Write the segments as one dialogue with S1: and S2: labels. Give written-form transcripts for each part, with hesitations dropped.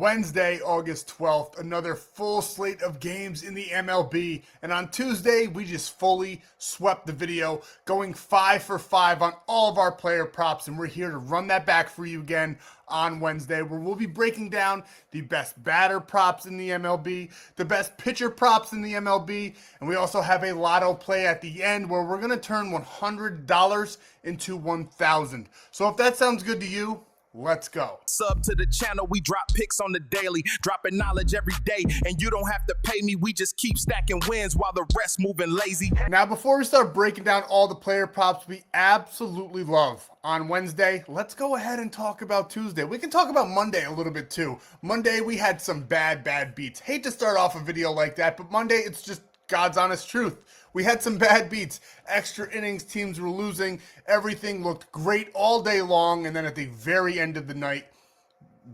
S1: Wednesday, August 12th, another full slate of games in the MLB. And on Tuesday, we just fully swept the video, going 5 for 5 on all of our player props. And we're here to run that back for you again on Wednesday, where we'll be breaking down the best batter props in the MLB, the best pitcher props in the MLB, and we also have a lotto play at the end where we're going to turn $100 into $1,000. So if that sounds good to you, let's go.
S2: Sub to the channel, we drop picks on the daily, dropping knowledge every day, and you don't have to pay me, we just keep stacking wins while the rest moving lazy.
S1: Now, before we start breaking down all the player props we absolutely love on Wednesday, let's go ahead and talk about Tuesday. We can talk about Monday a little bit too. Monday, we had some bad beats. Hate to start off a video like that, but Monday, it's just God's honest truth. We had some bad beats. Extra innings, teams were losing. Everything looked great all day long. And then at the very end of the night,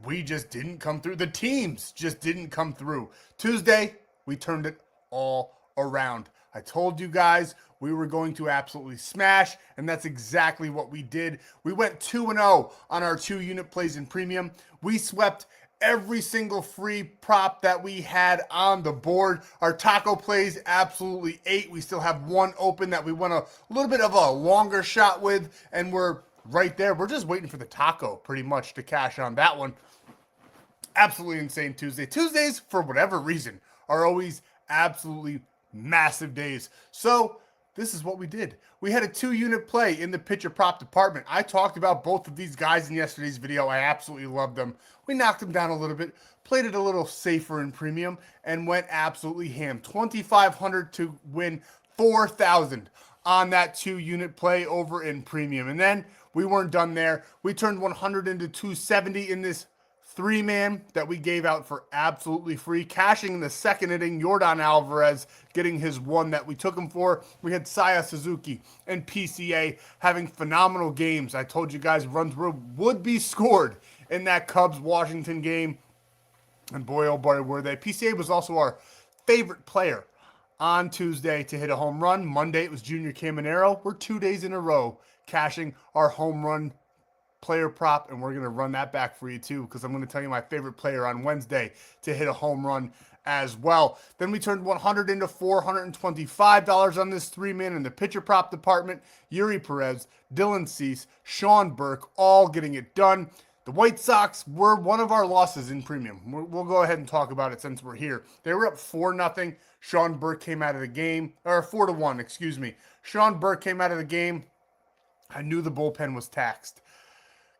S1: we just didn't come through. The teams just didn't come through. Tuesday, we turned it all around. I told you guys we were going to absolutely smash, and that's exactly what we did. We went 2-0 on our 2-unit plays in premium. We swept every single free prop that we had on the board. Our taco plays absolutely ate. We still have one open that we want a little bit of a longer shot with, and we're right there. We're just waiting for the taco pretty much to cash on that one. Absolutely insane Tuesday. Tuesdays, for whatever reason, are always absolutely massive days. So this is what we did. We had a 2-unit play in the pitcher prop department. I talked about both of these guys in yesterday's video. I absolutely loved them. We knocked them down a little bit, played it a little safer in premium, and went absolutely ham. $2,500 to win $4,000 on that 2-unit play over in premium. And then we weren't done there. We turned 100 into 270 in this 3-man that we gave out for absolutely free, cashing in the second inning. Yordan Alvarez getting his one that we took him for. We had Saya Suzuki and PCA having phenomenal games. I told you guys runs would be scored in that Cubs-Washington game, and boy, oh boy, were they. PCA was also our favorite player on Tuesday to hit a home run. Monday, it was Junior Caminero. We're 2 days in a row cashing our home run player prop, and we're going to run that back for you too, because I'm going to tell you my favorite player on Wednesday to hit a home run as well. Then we turned 100 into $425 on this 3-man in the pitcher prop department. Yuri Perez, Dylan Cease, Sean Burke, all getting it done. The White Sox were one of our losses in premium. We'll go ahead and talk about it since we're here. They were up 4-0. Sean Burke came out of the game, or 4-1, excuse me. Sean Burke came out of the game. I knew the bullpen was taxed.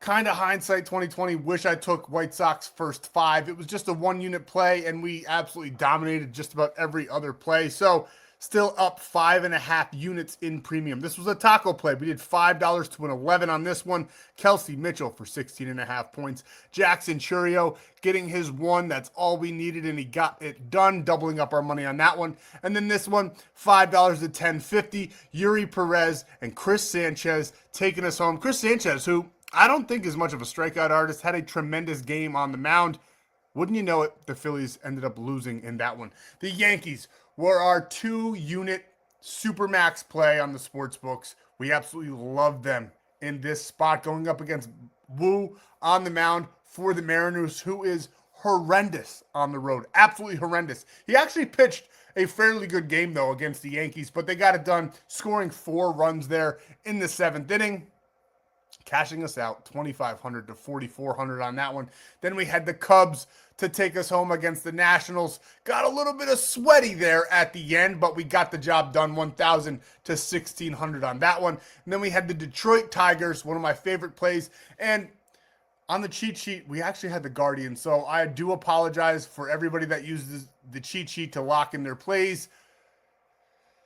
S1: Kind of hindsight 2020, wish I took White Sox first 5. It was just a 1-unit play, and we absolutely dominated just about every other play. So still up 5.5 units in premium. This was a taco play. We did $5 to win 11 on this one. Kelsey Mitchell for 16.5 points. Jackson Churio getting his one. That's all we needed, and he got it done, doubling up our money on that one. And then this one, $5 to $10.50. Yuri Perez and Chris Sanchez taking us home. Chris Sanchez, who I don't think is much of a strikeout artist, had a tremendous game on the mound. Wouldn't you know it, the Phillies ended up losing in that one. The Yankees were our 2-unit Supermax play on the sports books. We absolutely loved them in this spot, going up against Wu on the mound for the Mariners, who is horrendous on the road. Absolutely horrendous. He actually pitched a fairly good game, though, against the Yankees, but they got it done, scoring 4 runs there in the 7th inning. Cashing us out, $2,500 to $4,400 on that one. Then we had the Cubs to take us home against the Nationals. Got a little bit of sweaty there at the end, but we got the job done, $1,000 to $1,600 on that one. And then we had the Detroit Tigers, one of my favorite plays. And on the cheat sheet, we actually had the Guardians. So I do apologize for everybody that uses the cheat sheet to lock in their plays.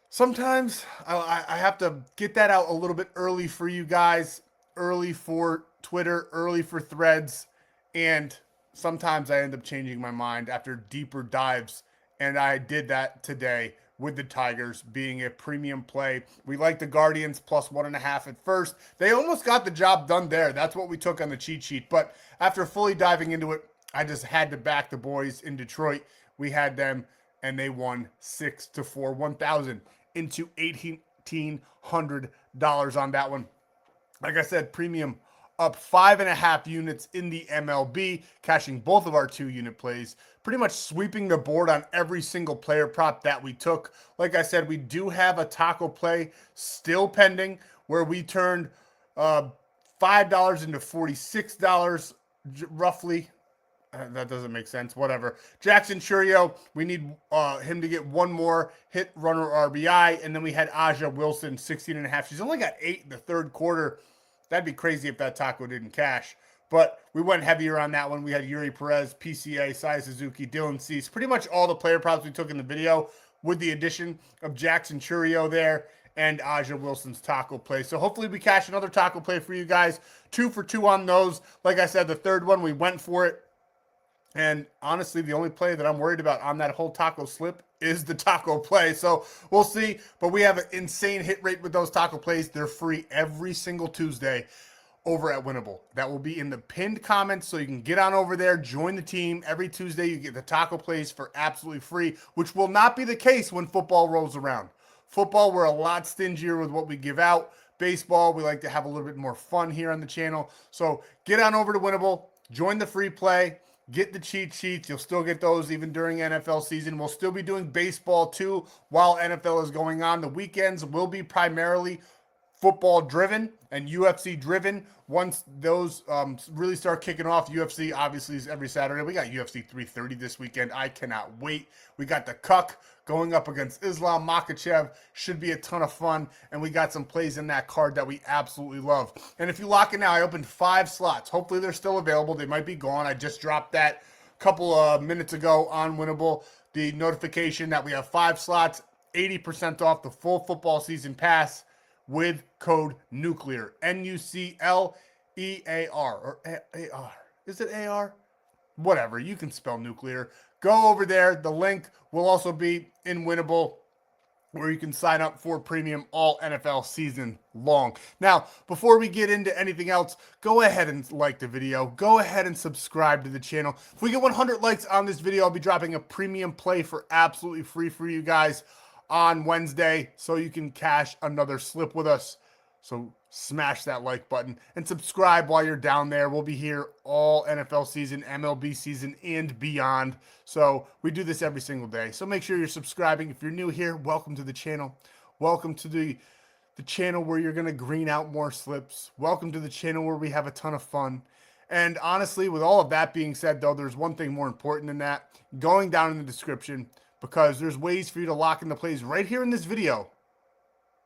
S1: Sometimes I have to get that out a little bit early for you guys. Early for Twitter, early for Threads, and sometimes I end up changing my mind after deeper dives, and I did that today with the Tigers being a premium play. We like the Guardians plus 1.5 at first. They almost got the job done there. That's what we took on the cheat sheet, but after fully diving into it, I just had to back the boys in Detroit. We had them, and they won 6-4, $1,000 into $1,800 on that one. Like I said, premium up 5.5 units in the MLB, cashing both of our 2-unit plays, pretty much sweeping the board on every single player prop that we took. Like I said, we do have a taco play still pending where we turned $5 into $46 roughly. That doesn't make sense. Whatever. Jackson Churio, we need him to get one more hit runner RBI. And then we had Aja Wilson, 16.5. She's only got 8 in the third quarter. That'd be crazy if that taco didn't cash. But we went heavier on that one. We had Yuri Perez, PCA, Sai Suzuki, Dylan Cease. Pretty much all the player props we took in the video with the addition of Jackson Churio there and Aja Wilson's taco play. So hopefully we cash another taco play for you guys. 2 for 2 on those. Like I said, the third one, we went for it. And honestly, the only play that I'm worried about on that whole taco slip is the taco play. So we'll see. But we have an insane hit rate with those taco plays. They're free every single Tuesday over at Winible. That will be in the pinned comments, so you can get on over there, join the team. Every Tuesday, you get the taco plays for absolutely free, which will not be the case when football rolls around. Football, we're a lot stingier with what we give out. Baseball, we like to have a little bit more fun here on the channel. So get on over to Winible, join the free play. Get the cheat sheets. You'll still get those even during NFL season. We'll still be doing baseball too while NFL is going on. The weekends will be primarily football driven and UFC driven. Once those really start kicking off, UFC obviously is every Saturday. We got UFC 330 this weekend. I cannot wait. We got the Cuck going up against Islam Makhachev. Should be a ton of fun. And we got some plays in that card that we absolutely love. And if you lock it now, I opened 5 slots. Hopefully they're still available. They might be gone. I just dropped that a couple of minutes ago on Winnable. The notification that we have 5 slots, 80% off the full football season pass with code NUCLEAR. NUCLEAR or AR. Is it AR? Whatever. You can spell nuclear. Go over there. The link will also be in Winnable, where you can sign up for premium all NFL season long. Now, before we get into anything else, go ahead and like the video. Go ahead and subscribe to the channel. If we get 100 likes on this video, I'll be dropping a premium play for absolutely free for you guys on Wednesday, so you can cash another slip with us. So smash that like button and subscribe while you're down there. We'll be here all NFL season, MLB season, and beyond. So we do this every single day. So make sure you're subscribing. If you're new here, welcome to the channel. Welcome to the channel where you're going to green out more slips. Welcome to the channel where we have a ton of fun. And honestly, with all of that being said, though, there's one thing more important than that. Going down in the description, because there's ways for you to lock in the plays right here in this video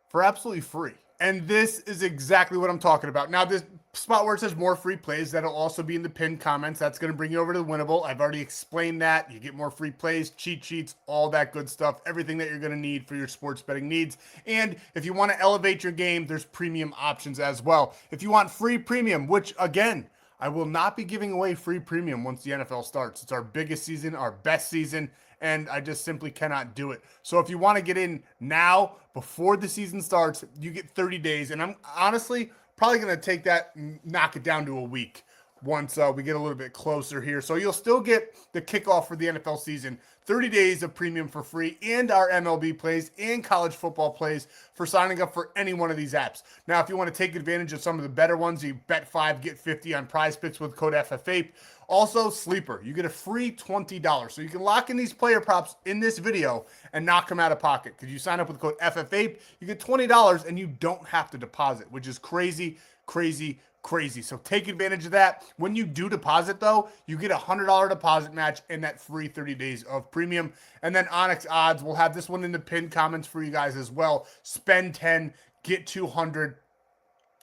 S1: for absolutely free. And this is exactly what I'm talking about. Now, this spot where it says more free plays, that'll also be in the pinned comments. That's going to bring you over to the Winnable. I've already explained that. You get more free plays, cheat sheets, all that good stuff, everything that you're going to need for your sports betting needs. And if you want to elevate your game, there's premium options as well. If you want free premium, which again, I will not be giving away free premium once the NFL starts. It's our biggest season, our best season, and I just simply cannot do it. So if you want to get in now, before the season starts, you get 30 days. And I'm honestly probably going to take that and knock it down to a week once we get a little bit closer here. So you'll still get the kickoff for the NFL season, 30 days of premium for free, and our MLB plays and college football plays for signing up for any one of these apps. Now, if you want to take advantage of some of the better ones, you bet 5, get 50 on Prizepicks with code FFAPE. Also, Sleeper, you get a free $20. So you can lock in these player props in this video and knock them out of pocket. Because you sign up with code FFAPE, you get $20 and you don't have to deposit, which is crazy, crazy, crazy. So take advantage of that. When you do deposit, though, you get a $100 deposit match and that free 30 days of premium. And then ONYX odds, we'll have this one in the pinned comments for you guys as well. Spend 10, get 200.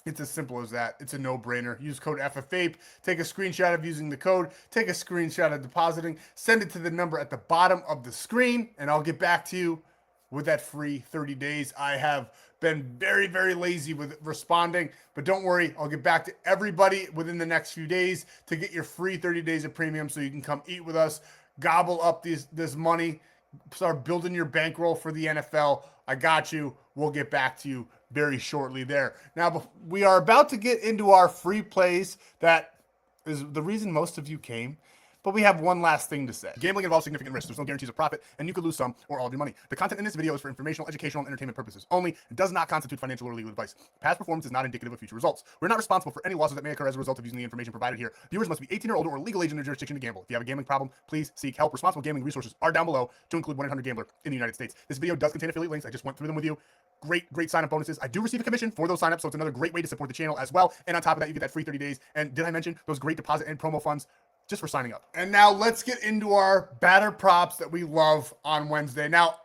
S1: It's as simple as that. It's a no-brainer. Use code FFAPE. Take a screenshot of using the code. Take a screenshot of depositing. Send it to the number at the bottom of the screen, and I'll get back to you with that free 30 days. I have been very, very lazy with responding, but don't worry. I'll get back to everybody within the next few days to get your free 30 days of premium so you can come eat with us, gobble up this money, start building your bankroll for the NFL. I got you. We'll get back to you very shortly there. Now, we are about to get into our free plays. That is the reason most of you came. But we have one last thing to say. Gambling involves significant risks. There's no guarantees of profit, and you could lose some or all of your money. The content in this video is for informational, educational, and entertainment purposes only. It does not constitute financial or legal advice. Past performance is not indicative of future results. We're not responsible for any losses that may occur as a result of using the information provided here. Viewers must be 18 or older or legal age in their jurisdiction to gamble. If you have a gambling problem, please seek help. Responsible gambling resources are down below, to include 1-800-GAMBLER in the United States. This video does contain affiliate links. I just went through them with you. Great sign-up bonuses. I do receive a commission for those sign-ups, so it's another great way to support the channel as well. And on top of that, you get that free 30 days. And did I mention those great deposit and promo funds just for signing up? And now let's get into our batter props that we love on Wednesday. Now,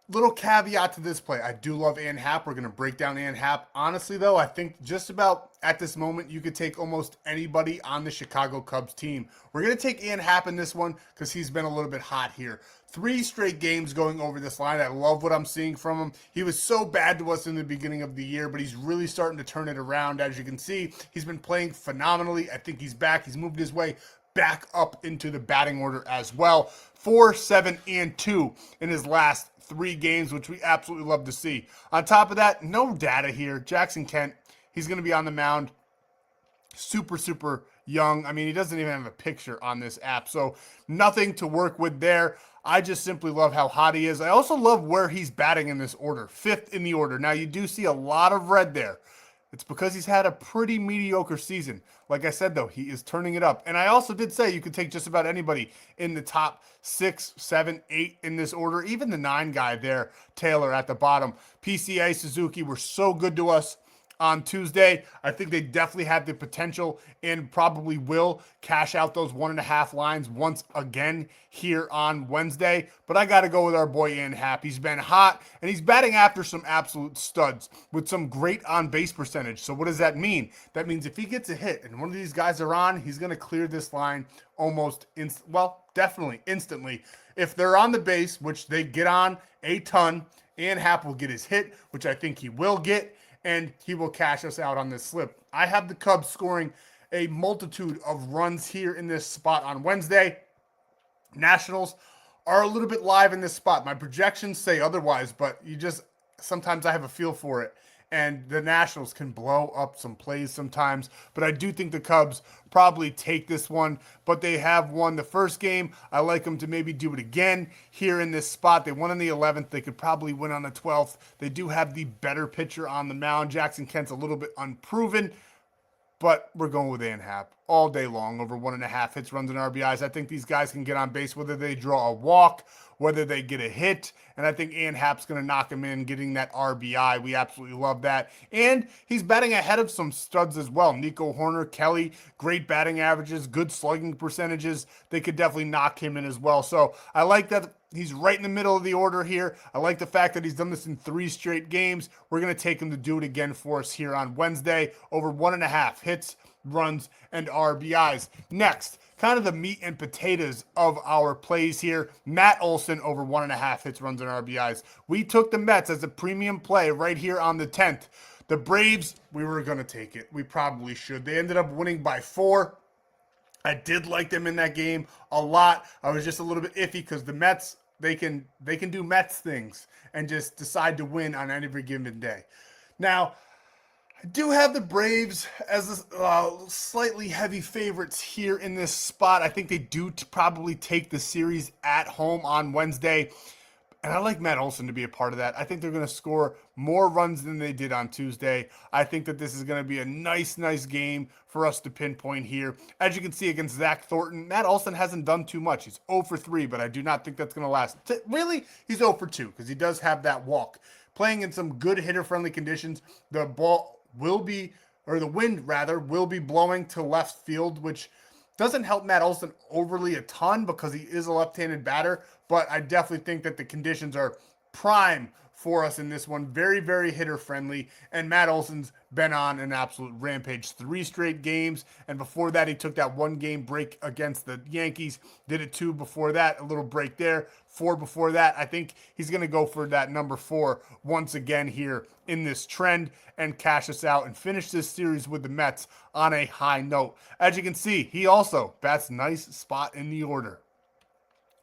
S1: little caveat to this play. I do love Ian Happ. We're going to break down Ian Happ. Honestly, though, I think just about at this moment, you could take almost anybody on the Chicago Cubs team. We're going to take Ian Happ in this one because he's been a little bit hot here. 3 straight games going over this line. I love what I'm seeing from him. He was so bad to us in the beginning of the year, but he's really starting to turn it around. As you can see, he's been playing phenomenally. I think he's back. He's moved his way back up into the batting order as well. 4, 7, and 2 in his last 3 games, which we absolutely love to see. On top of that, no data here. Jackson Kent, he's going to be on the mound. Super young. I mean, he doesn't even have a picture on this app, so nothing to work with there. I just simply love how hot he is. I also love where he's batting in this order, 5th in the order. Now, you do see a lot of red there. It's because he's had a pretty mediocre season. Like I said, though, he is turning it up. And I also did say you could take just about anybody in the top 6, 7, 8 in this order. Even the 9 guy there, Taylor at the bottom. PCA, Suzuki were so good to us on Tuesday. I think they definitely have the potential and probably will cash out those 1.5 lines once again here on Wednesday. But I got to go with our boy Ian Happ. He's been hot, and he's batting after some absolute studs with some great on-base percentage. So what does that mean? That means if he gets a hit and one of these guys are on, he's going to clear this line almost definitely instantly. If they're on the base, which they get on a ton, Ian Happ will get his hit, which I think he will get, and he will cash us out on this slip. I have the Cubs scoring a multitude of runs here in this spot on Wednesday. Nationals are a little bit live in this spot. My projections say otherwise, but sometimes I have a feel for it. And the Nationals can blow up some plays sometimes. But I do think the Cubs probably take this one. But they have won the first game. I like them to maybe do it again here in this spot. They won on the 11th. They could probably win on the 12th. They do have the better pitcher on the mound. Jackson Kent's a little bit unproven. But we're going with Ian Happ all day long, over 1.5 hits, runs, and RBIs. I think these guys can get on base, whether they draw a walk, whether they get a hit. And I think Ian Happ's going to knock him in, getting that RBI. We absolutely love that. And he's batting ahead of some studs as well. Nico Horner, Kelly, great batting averages, good slugging percentages. They could definitely knock him in as well. So I like that. He's right in the middle of the order here. I like the fact that he's done this in 3 straight games. We're going to take him to do it again for us here on Wednesday. Over 1.5 hits, runs, and RBIs. Next, kind of the meat and potatoes of our plays here. Matt Olson over 1.5 hits, runs, and RBIs. We took the Mets as a premium play right here on the 10th. The Braves, we were going to take it. We probably should. They ended up winning by 4. I did like them in that game a lot. I was just a little bit iffy because the Mets, they can do Mets things and just decide to win on every given day. Now, I do have the Braves as slightly heavy favorites here in this spot. I think they do probably take the series at home on Wednesday. And I like Matt Olson to be a part of that. I think they're going to score more runs than they did on Tuesday. I think that this is going to be a nice game for us to pinpoint here. As you can see against Zach Thornton, Matt Olson hasn't done too much. He's 0 for 3, but I do not think that's going to last. Really, he's 0 for 2 because he does have that walk. Playing in some good hitter-friendly conditions, the wind will be blowing to left field, which doesn't help Matt Olson overly a ton because he is a left-handed batter, but I definitely think that the conditions are prime for us in this one. Very hitter-friendly, and Matt Olson's been on an absolute rampage. 3 straight games, and before that, he took that 1-game break against the Yankees. Did it 2 before that, a little break there. 4 before that. I think he's going to go for that number 4 once again here in this trend and cash us out and finish this series with the Mets on a high note. As you can see, he also bats nice spot in the order.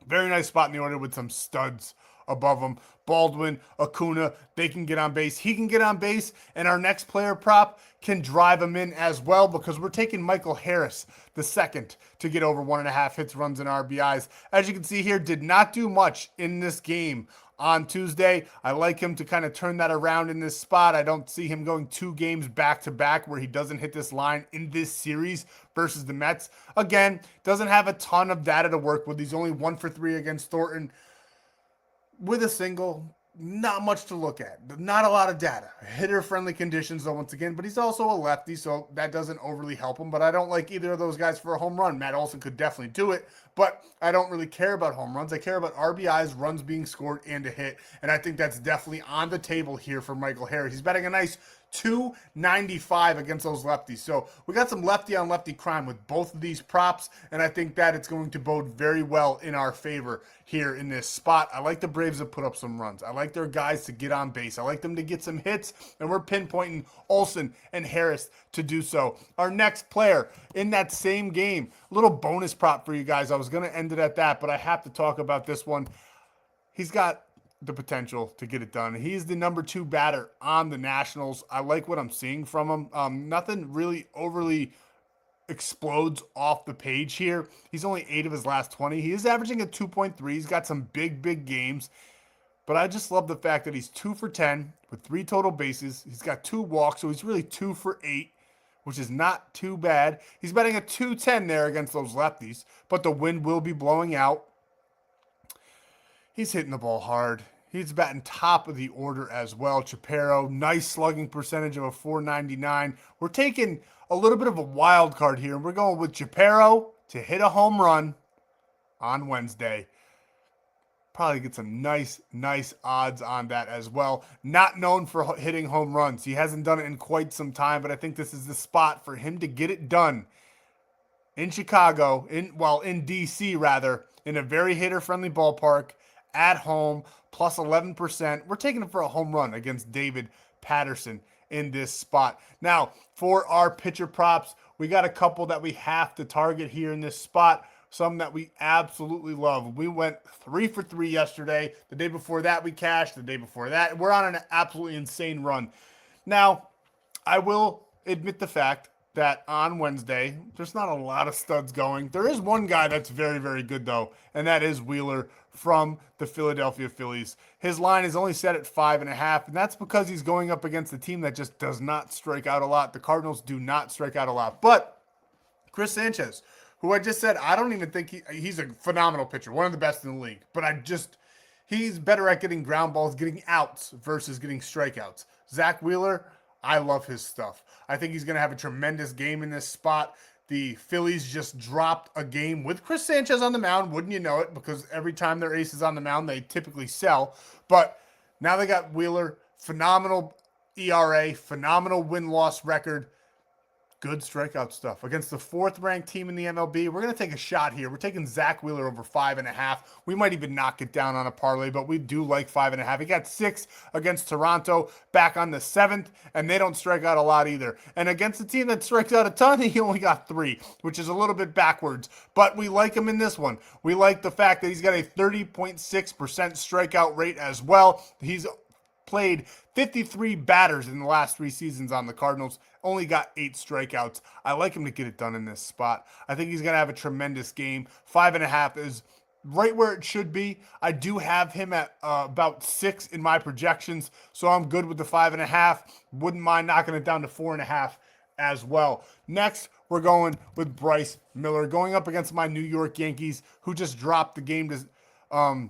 S1: Very nice spot in the order with some studs above him. Baldwin, Acuna, they can get on base. He can get on base, and our next player prop can drive him in as well because we're taking Michael Harris, the second, to get over 1.5 hits, runs, and RBIs. As you can see here, did not do much in this game on Tuesday. I like him to kind of turn that around in this spot. I don't see him going 2 games back to back where he doesn't hit this line in this series versus the Mets. Again, doesn't have a ton of data to work with. He's only 1 for 3 against Thornton with a single. Not much to look at. Not a lot of data. Hitter-friendly conditions, though, once again. But he's also a lefty, so that doesn't overly help him. But I don't like either of those guys for a home run. Matt Olson could definitely do it, but I don't really care about home runs. I care about RBIs, runs being scored, and a hit. And I think that's definitely on the table here for Michael Harris. He's batting a nice .295 against those lefties. So we got some lefty on lefty crime with both of these props, and I think that it's going to bode very well in our favor here in this spot. I like the Braves to put up some runs. I like their guys to get on base. I like them to get some hits, and we're pinpointing Olson and Harris to do so. Our next player in that same game, a little bonus prop for you guys. I was going to end it at that, but I have to talk about this one. He's got the potential to get it done. He's the number 2 batter on the Nationals. I like what I'm seeing from him. Nothing really overly explodes off the page here. He's only 8 of his last 20. He is averaging a 2.3. He's got some big games, but I just love the fact that he's 2 for 10 with 3 total bases. He's got 2 walks, so he's really 2 for 8, which is not too bad. He's batting a 210 there against those lefties, but the wind will be blowing out. He's hitting the ball hard. He's batting top of the order as well. Chaparro, nice slugging percentage of a .499. We're taking a little bit of a wild card here, and we're going with Chaparro to hit a home run on Wednesday. Probably get some nice odds on that as well. Not known for hitting home runs. He hasn't done it in quite some time, but I think this is the spot for him to get it done in Chicago, in DC rather, in a very hitter-friendly ballpark, at home, plus 11%. We're taking him for a home run against David Patterson in this spot. Now, for our pitcher props, we got a couple that we have to target here in this spot. Some that we absolutely love. We went 3 for 3 yesterday. The day before that, we cashed. The day before that, we're on an absolutely insane run. Now, I will admit the fact that on Wednesday, there's not a lot of studs going. There is one guy that's very good, though, and that is Wheeler from the Philadelphia Phillies. His line is only set at 5.5, and that's because he's going up against a team that just does not strike out a lot. The Cardinals do not strike out a lot. But Chris Sanchez, who I just said, I don't even think he's a phenomenal pitcher, one of the best in the league. But he's better at getting ground balls, getting outs versus getting strikeouts. Zach Wheeler, I love his stuff. I think he's going to have a tremendous game in this spot. The Phillies just dropped a game with Chris Sanchez on the mound, wouldn't you know it, because every time their ace is on the mound, they typically sell. But now they got Wheeler, phenomenal ERA, phenomenal win-loss record. Good strikeout stuff. Against the 4th-ranked team in the MLB, we're going to take a shot here. We're taking Zach Wheeler over 5.5. We might even knock it down on a parlay, but we do like 5.5. He got 6 against Toronto back on the 7th, and they don't strike out a lot either. And against a team that strikes out a ton, he only got 3, which is a little bit backwards. But we like him in this one. We like the fact that he's got a 30.6% strikeout rate as well. He's played 53 batters in the last 3 seasons on the Cardinals, only got 8 strikeouts. I like him to get it done in this spot. I think he's going to have a tremendous game. 5.5 is right where it should be. I do have him at about 6 in my projections, so I'm good with the 5.5. Wouldn't mind knocking it down to 4.5 as well. Next, we're going with Bryce Miller, going up against my New York Yankees, who just dropped the game to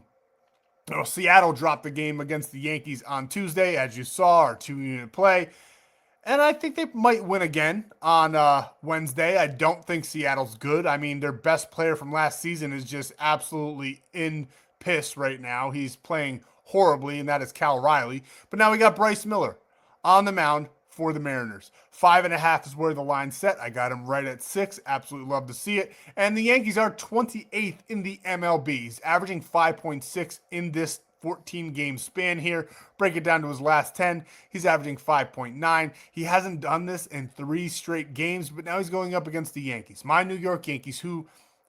S1: Seattle dropped the game against the Yankees on Tuesday, as you saw, our 2-unit play. And I think they might win again on Wednesday. I don't think Seattle's good. I mean, their best player from last season is just absolutely in piss right now. He's playing horribly, and that is Cal Riley. But now we got Bryce Miller on the mound for the Mariners. 5.5 is where the line's set. I got him right at 6. Absolutely love to see it. And the Yankees are 28th in the MLB. He's averaging 5.6 in this 14-game span here. Break it down to his last 10. He's averaging 5.9. He hasn't done this in 3 straight games, but now he's going up against the Yankees. My New York Yankees, who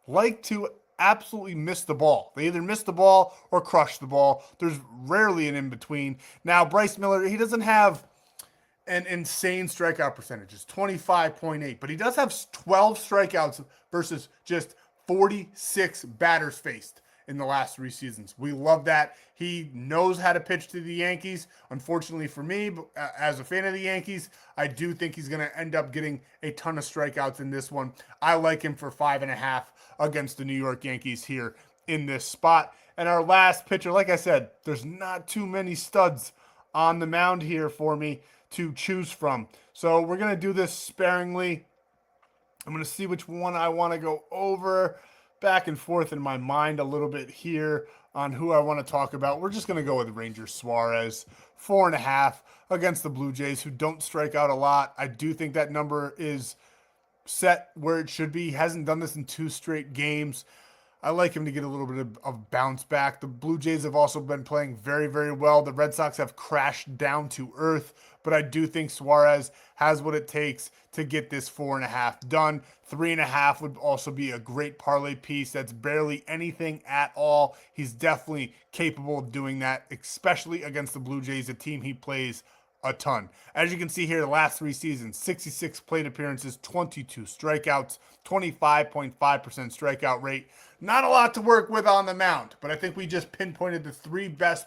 S1: like to absolutely miss the ball. They either miss the ball or crush the ball. There's rarely an in between. Now, Bryce Miller, he doesn't have an insane strikeout percentage. It's 25.8, but he does have 12 strikeouts versus just 46 batters faced in the last 3 seasons. We love that. He knows how to pitch to the Yankees. Unfortunately for me, as a fan of the Yankees, I do think he's going to end up getting a ton of strikeouts in this one. I like him for 5.5 against the New York Yankees here in this spot. And our last pitcher, like I said, there's not too many studs on the mound here for me to choose from. So we're going to do this sparingly. I'm going to see which one I want to go over, back and forth in my mind a little bit here on who I want to talk about. We're just going to go with Ranger Suarez, 4.5 against the Blue Jays, who don't strike out a lot. I do think that number is set where it should be. He hasn't done this in 2 straight games. I like him to get a little bit of bounce back. The Blue Jays have also been playing very, very well. The Red Sox have crashed down to earth, but I do think Suarez has what it takes to get this 4.5 done. 3.5 would also be a great parlay piece. That's barely anything at all. He's definitely capable of doing that, especially against the Blue Jays, a team he plays a ton. As you can see here, the last 3 seasons, 66 plate appearances, 22 strikeouts, 25.5% strikeout rate. Not a lot to work with on the mound, but I think we just pinpointed the 3 best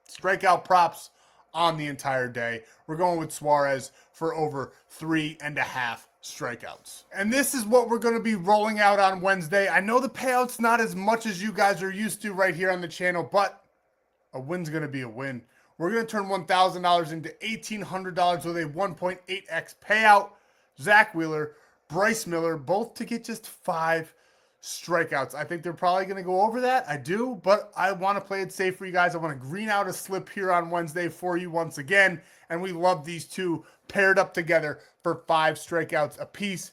S1: strikeout props on the entire day. We're going with Suarez for over 3.5 strikeouts. And this is what we're going to be rolling out on Wednesday. I know the payout's not as much as you guys are used to right here on the channel, but a win's going to be a win. We're going to turn $1,000 into $1,800 with a 1.8x payout. Zach Wheeler, Bryce Miller, both to get just 5 strikeouts. I think they're probably going to go over that. I do, but I want to play it safe for you guys. I want to green out a slip here on Wednesday for you once again. And we love these two paired up together for 5 strikeouts apiece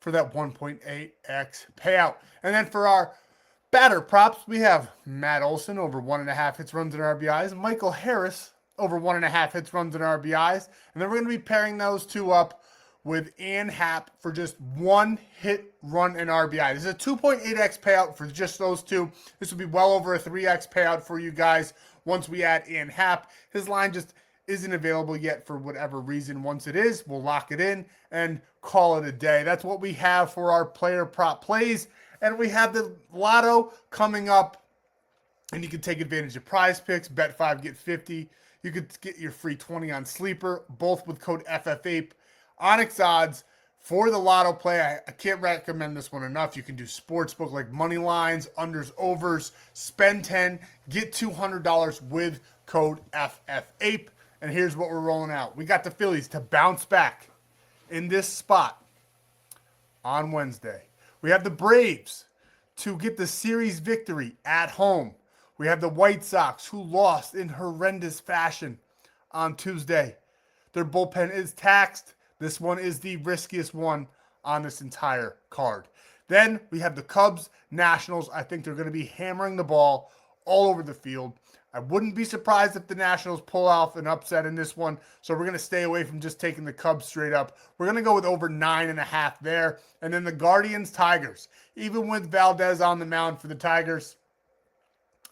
S1: for that 1.8x payout. And then for our batter props, we have Matt Olson over 1.5 hits, runs, and RBIs. Michael Harris over 1.5 hits, runs, and RBIs. And then we're going to be pairing those two up with Ian Happ for just 1 hit, run, and RBI. This is a 2.8x payout for just those two. This will be well over a 3x payout for you guys once we add Ian Happ. His line just isn't available yet for whatever reason. Once it is, we'll lock it in and call it a day. That's what we have for our player prop plays. And we have the Lotto coming up, and you can take advantage of Prize Picks, bet 5, get 50. You could get your free 20 on Sleeper, both with code FFAPE. ONYX odds for the Lotto play. I can't recommend this one enough. You can do sportsbook like money lines, unders, overs, spend 10, get $200 with code FFAPE. And here's what we're rolling out. We got the Phillies to bounce back in this spot on Wednesday. We have the Braves to get the series victory at home. We have the White Sox, who lost in horrendous fashion on Tuesday. Their bullpen is taxed. This one is the riskiest one on this entire card. Then we have the Cubs, Nationals. I think they're going to be hammering the ball all over the field. I wouldn't be surprised if the Nationals pull off an upset in this one. So we're going to stay away from just taking the Cubs straight up. We're going to go with over 9.5 there. And then the Guardians, Tigers. Even with Valdez on the mound for the Tigers,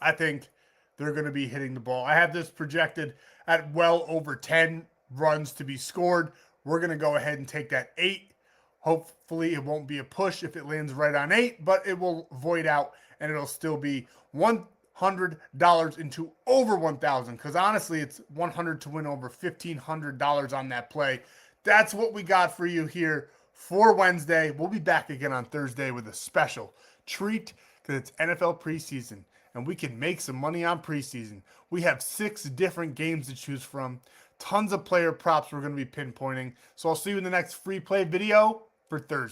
S1: I think they're going to be hitting the ball. I have this projected at well over 10 runs to be scored. We're going to go ahead and take that 8. Hopefully it won't be a push if it lands right on 8, but it will void out and it'll still be $100 into over 1,000, because honestly it's 100 to win over $1,500 on that play. That's what we got for you here for Wednesday. We'll be back again on Thursday with a special treat, because it's NFL preseason and we can make some money on preseason. We have 6 different games to choose from. Tons of player props we're going to be pinpointing. So I'll see you in the next free play video for Thursday.